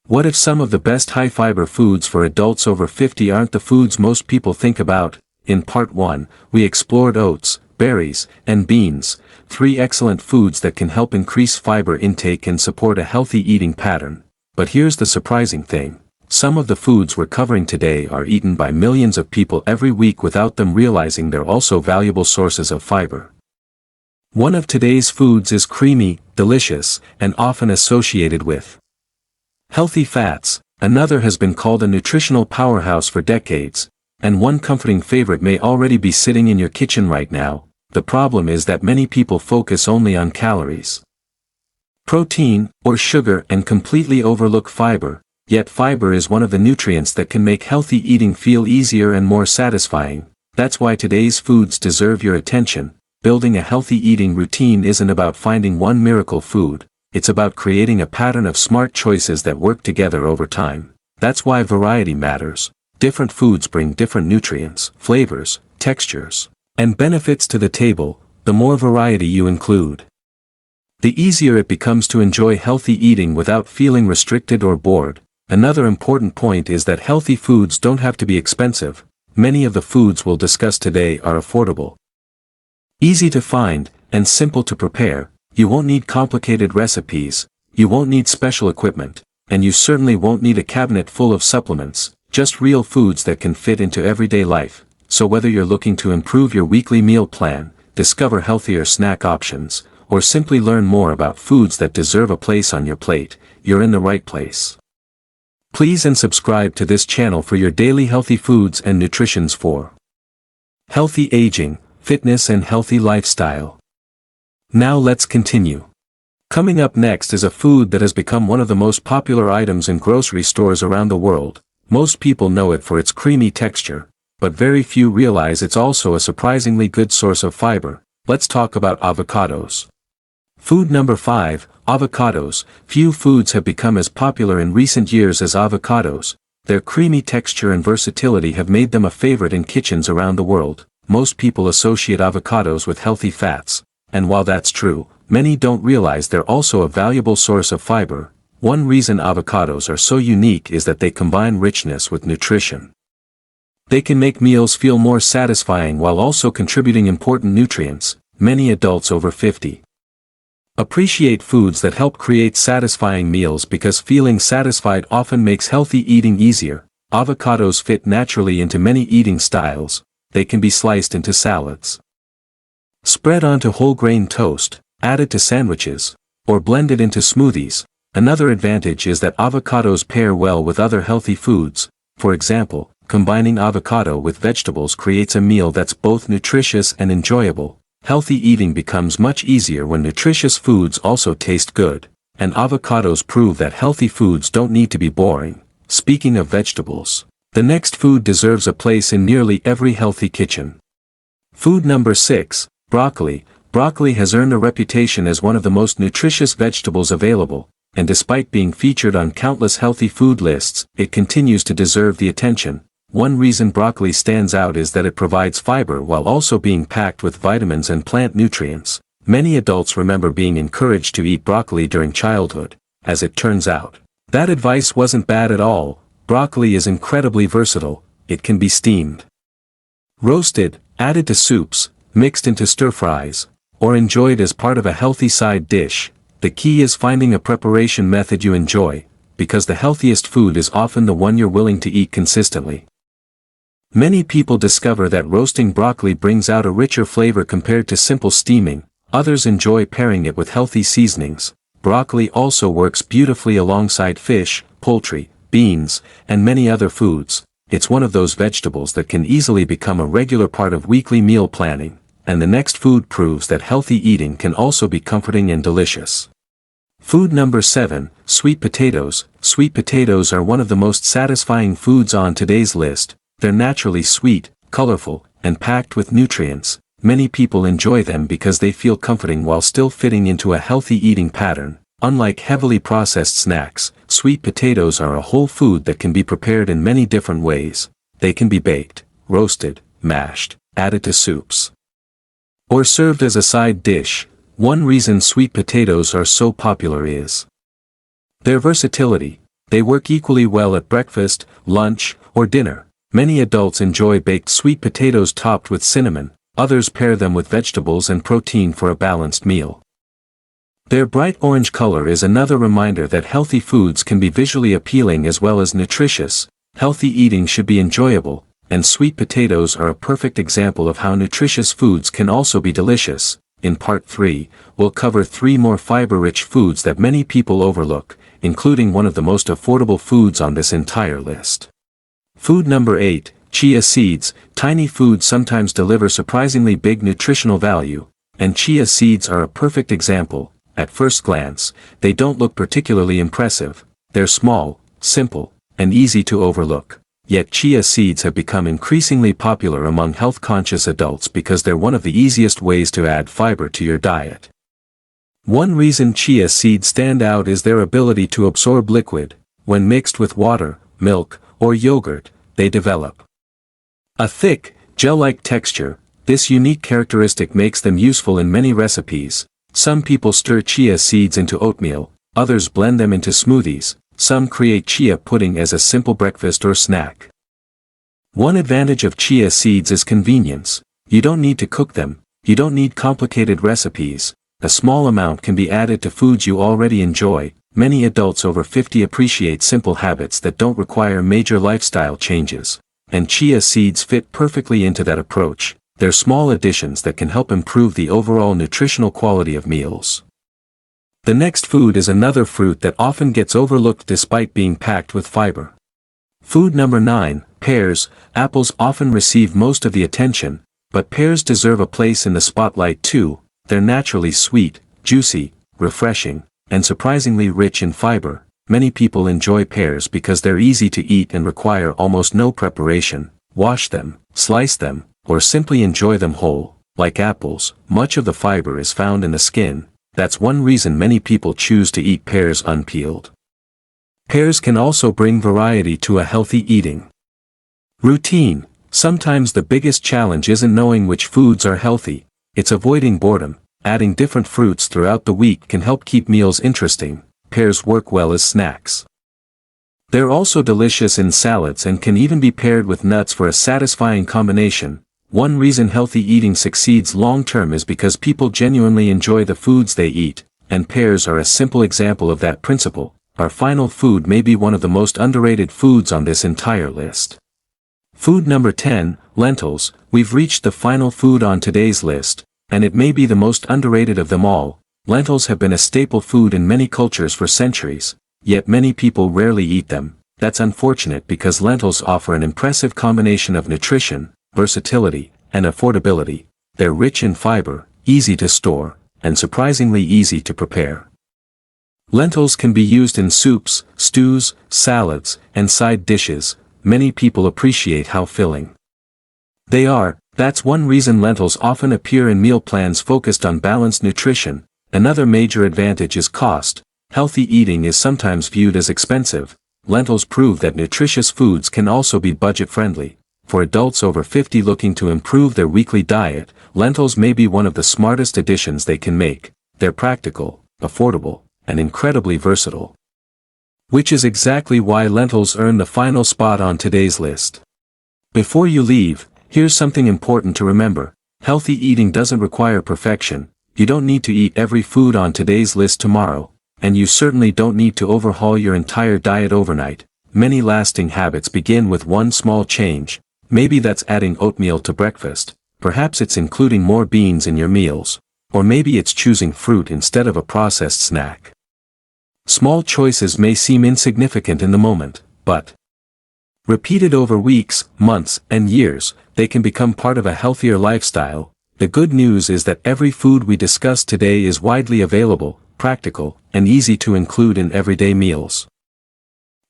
What if some of the best high-fiber foods for adults over 50 aren't the foods most people think about? In Part 1, we explored oats, berries, and beans, 3 excellent foods that can help increase fiber intake and support a healthy eating pattern. But here's the surprising thing. Some of the foods we're covering today are eaten by millions of people every week without them realizing they're also valuable sources of fiber. One of today's foods is creamy, delicious, and often associated with healthy fats. Another has been called a nutritional powerhouse for decades, and one comforting favorite may already be sitting in your kitchen right now. The problem is that many people focus only on calories, protein, or sugar and completely overlook fiber. Yet fiber is one of the nutrients that can make healthy eating feel easier and more satisfying. That's why today's foods deserve your attention. Building a healthy eating routine isn't about finding one miracle food, it's about creating a pattern of smart choices that work together over time. That's why variety matters. Different foods bring different nutrients, flavors, textures, and benefits to the table. The more variety you include, the easier it becomes to enjoy healthy eating without feeling restricted or bored. Another important point is that healthy foods don't have to be expensive. Many of the foods we'll discuss today are affordable, easy to find, and simple to prepare. You won't need complicated recipes, you won't need special equipment, and you certainly won't need a cabinet full of supplements, just real foods that can fit into everyday life. So whether you're looking to improve your weekly meal plan, discover healthier snack options, or simply learn more about foods that deserve a place on your plate, you're in the right place. Please subscribe to this channel for your daily healthy foods and nutritions for healthy aging, fitness and healthy lifestyle. Now let's continue. Coming up next is a food that has become one of the most popular items in grocery stores around the world. Most people know it for its creamy texture, but very few realize it's also a surprisingly good source of fiber. Let's talk about avocados. Food number 5, avocados. Few foods have become as popular in recent years as avocados. Their creamy texture and versatility have made them a favorite in kitchens around the world. Most people associate avocados with healthy fats, and while that's true, many don't realize they're also a valuable source of fiber. One reason avocados are so unique is that they combine richness with nutrition. They can make meals feel more satisfying while also contributing important nutrients. Many adults over 50 appreciate foods that help create satisfying meals because feeling satisfied often makes healthy eating easier. Avocados fit naturally into many eating styles. They can be sliced into salads, spread onto whole grain toast, added to sandwiches, or blended into smoothies. Another advantage is that avocados pair well with other healthy foods. For example, combining avocado with vegetables creates a meal that's both nutritious and enjoyable. Healthy eating becomes much easier when nutritious foods also taste good, and avocados prove that healthy foods don't need to be boring. Speaking of vegetables, the next food deserves a place in nearly every healthy kitchen. Food number 6, broccoli. Broccoli has earned a reputation as one of the most nutritious vegetables available, and despite being featured on countless healthy food lists, it continues to deserve the attention. One reason broccoli stands out is that it provides fiber while also being packed with vitamins and plant nutrients. Many adults remember being encouraged to eat broccoli during childhood. As it turns out, that advice wasn't bad at all. Broccoli is incredibly versatile. It can be steamed, roasted, added to soups, mixed into stir-fries, or enjoyed as part of a healthy side dish. The key is finding a preparation method you enjoy, because the healthiest food is often the one you're willing to eat consistently. Many people discover that roasting broccoli brings out a richer flavor compared to simple steaming. Others enjoy pairing it with healthy seasonings. Broccoli also works beautifully alongside fish, poultry, beans, and many other foods. It's one of those vegetables that can easily become a regular part of weekly meal planning. And the next food proves that healthy eating can also be comforting and delicious. Food number 7, sweet potatoes. Sweet potatoes are one of the most satisfying foods on today's list. They're naturally sweet, colorful, and packed with nutrients. Many people enjoy them because they feel comforting while still fitting into a healthy eating pattern. Unlike heavily processed snacks, sweet potatoes are a whole food that can be prepared in many different ways. They can be baked, roasted, mashed, added to soups, or served as a side dish. One reason sweet potatoes are so popular is their versatility. They work equally well at breakfast, lunch, or dinner. Many adults enjoy baked sweet potatoes topped with cinnamon, others pair them with vegetables and protein for a balanced meal. Their bright orange color is another reminder that healthy foods can be visually appealing as well as nutritious. Healthy eating should be enjoyable, and sweet potatoes are a perfect example of how nutritious foods can also be delicious. In Part 3, we'll cover 3 more fiber-rich foods that many people overlook, including one of the most affordable foods on this entire list. Food number 8, chia seeds. Tiny foods sometimes deliver surprisingly big nutritional value, and chia seeds are a perfect example. At first glance, they don't look particularly impressive. They're small, simple, and easy to overlook. Yet chia seeds have become increasingly popular among health-conscious adults because they're one of the easiest ways to add fiber to your diet. One reason chia seeds stand out is their ability to absorb liquid. When mixed with water, milk, or yogurt, they develop a thick, gel-like texture. This unique characteristic makes them useful in many recipes. Some people stir chia seeds into oatmeal, others blend them into smoothies, some create chia pudding as a simple breakfast or snack. One advantage of chia seeds is convenience. You don't need to cook them, you don't need complicated recipes. A small amount can be added to foods you already enjoy. Many adults over 50 appreciate simple habits that don't require major lifestyle changes, and chia seeds fit perfectly into that approach. They're small additions that can help improve the overall nutritional quality of meals. The next food is another fruit that often gets overlooked despite being packed with fiber. Food number 9, pears. Apples often receive most of the attention, but pears deserve a place in the spotlight too. They're naturally sweet, juicy, refreshing, and surprisingly rich in fiber. Many people enjoy pears because they're easy to eat and require almost no preparation. Wash them, slice them, or simply enjoy them whole. Like apples, much of the fiber is found in the skin. That's one reason many people choose to eat pears unpeeled. Pears can also bring variety to a healthy eating routine. Sometimes the biggest challenge isn't knowing which foods are healthy, it's avoiding boredom. Adding different fruits throughout the week can help keep meals interesting. Pears work well as snacks. They're also delicious in salads and can even be paired with nuts for a satisfying combination. One reason healthy eating succeeds long-term is because people genuinely enjoy the foods they eat, and pears are a simple example of that principle. Our final food may be one of the most underrated foods on this entire list. Food number 10, lentils. We've reached the final food on today's list, and it may be the most underrated of them all. Lentils have been a staple food in many cultures for centuries, yet many people rarely eat them. That's unfortunate because lentils offer an impressive combination of nutrition, versatility, and affordability. They're rich in fiber, easy to store, and surprisingly easy to prepare. Lentils can be used in soups, stews, salads, and side dishes. Many people appreciate how filling they are. That's one reason lentils often appear in meal plans focused on balanced nutrition. Another major advantage is cost. Healthy eating is sometimes viewed as expensive. Lentils prove that nutritious foods can also be budget-friendly. For adults over 50 looking to improve their weekly diet, lentils may be one of the smartest additions they can make. They're practical, affordable, and incredibly versatile. Which is exactly why lentils earn the final spot on today's list. Before you leave, here's something important to remember. Healthy eating doesn't require perfection. You don't need to eat every food on today's list tomorrow, and you certainly don't need to overhaul your entire diet overnight. Many lasting habits begin with one small change. Maybe that's adding oatmeal to breakfast, perhaps it's including more beans in your meals, or maybe it's choosing fruit instead of a processed snack. Small choices may seem insignificant in the moment, but repeated over weeks, months, and years, they can become part of a healthier lifestyle. The good news is that every food we discussed today is widely available, practical, and easy to include in everyday meals.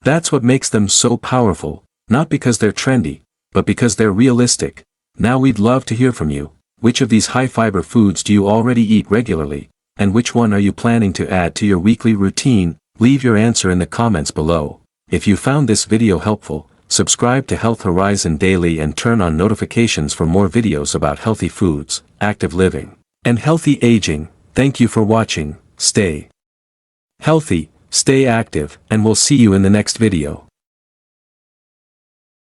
That's what makes them so powerful, not because they're trendy, but because they're realistic. Now we'd love to hear from you. Which of these high-fiber foods do you already eat regularly, and which one are you planning to add to your weekly routine? Leave your answer in the comments below. If you found this video helpful, subscribe to Health Horizon Daily and turn on notifications for more videos about healthy foods, active living, and healthy aging. Thank you for watching. Stay healthy, Stay active, and we'll see you in the next video.